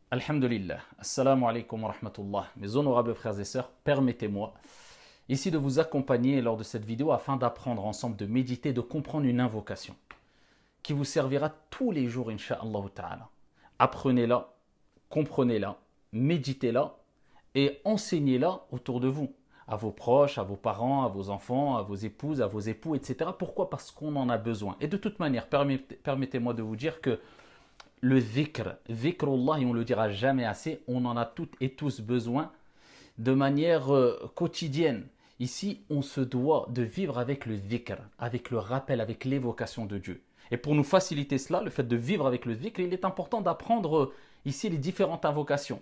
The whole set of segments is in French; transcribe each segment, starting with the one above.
Alhamdulillah. Assalamu alaikum wa rahmatullah. Mes honorables frères et sœurs, permettez-moi ici de vous accompagner lors de cette vidéo afin d'apprendre ensemble, de méditer, de comprendre une invocation qui vous servira tous les jours, insha'Allah ta'ala. Apprenez-la, comprenez-la, méditez-la et enseignez-la autour de vous, à vos proches, à vos parents, à vos enfants, à vos épouses, à vos époux, etc. Pourquoi? Parce qu'on en a besoin. Et de toute manière, permettez-moi de vous dire que le dhikrullah, et on ne le dira jamais assez, on en a toutes et tous besoin de manière quotidienne. Ici, on se doit de vivre avec le dhikr, avec le rappel, avec l'évocation de Dieu. Et pour nous faciliter cela, le fait de vivre avec le dhikr, il est important d'apprendre ici les différentes invocations.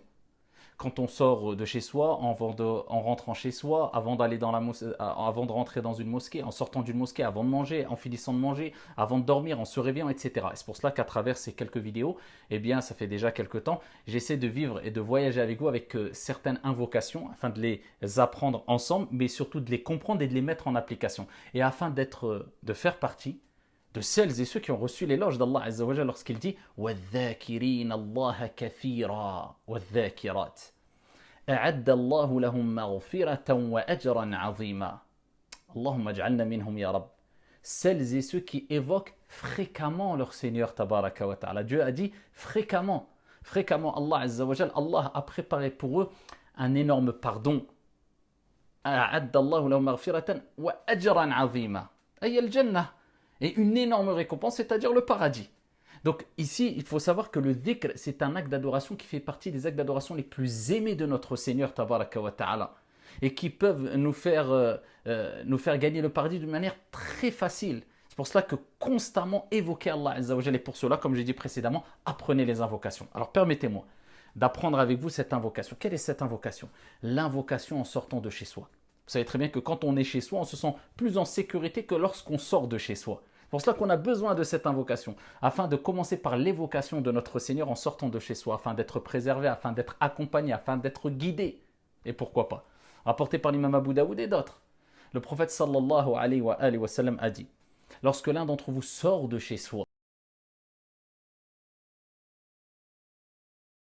Quand on sort de chez soi, en rentrant chez soi, avant d'aller dans avant de rentrer dans une mosquée, en sortant d'une mosquée, avant de manger, en finissant de manger, avant de dormir, en se réveillant, etc. Et c'est pour cela qu'à travers ces quelques vidéos, eh bien, ça fait déjà quelques temps, j'essaie de vivre et de voyager avec vous avec certaines invocations afin de les apprendre ensemble, mais surtout de les comprendre et de les mettre en application. Et afin de faire partie de celles et ceux qui ont reçu l'éloge d'Allah Azza wa Jalla lorsqu'il dit وَالذَّاكِرِينَ اللَّهَ كَثِيرًا وَالذَّاكِرَاتِ أَعَدَّ اللَّهُ لَهُم مَغْفِرَةً وَأَجْرًا عَظِيمًا اللهم اجعلنا منهم ya Rabb. Celles et ceux qui évoquent fréquemment leur Seigneur Tabaraka wa Ta'ala. Dieu a dit fréquemment. Fréquemment, Allah Azza wa Jalla, Allah a préparé pour eux un énorme pardon. أَعَدَّ اللَّهُ لَهُم مَغْفِرَةً وَأَجْرًا عَظِيمًا أي الجنة. Et une énorme récompense, c'est-à-dire le paradis. Donc ici, il faut savoir que le dhikr, c'est un acte d'adoration qui fait partie des actes d'adoration les plus aimés de notre Seigneur Tabaraka wa Ta'ala et qui peuvent nous faire gagner le paradis d'une manière très facile. C'est pour cela que constamment évoquer Allah Azza wa Jalla, et pour cela, comme j'ai dit précédemment, apprenez les invocations. Alors permettez-moi d'apprendre avec vous cette invocation. Quelle est cette invocation? L'invocation en sortant de chez soi. Vous savez très bien que quand on est chez soi, on se sent plus en sécurité que lorsqu'on sort de chez soi. C'est pour cela qu'on a besoin de cette invocation, afin de commencer par l'évocation de notre Seigneur en sortant de chez soi, afin d'être préservé, afin d'être accompagné, afin d'être guidé. Et pourquoi pas? Rapporté par l'imam Abu Daoud et d'autres. Le prophète sallallahu alayhi wa sallam a dit: lorsque l'un d'entre vous sort de chez soi,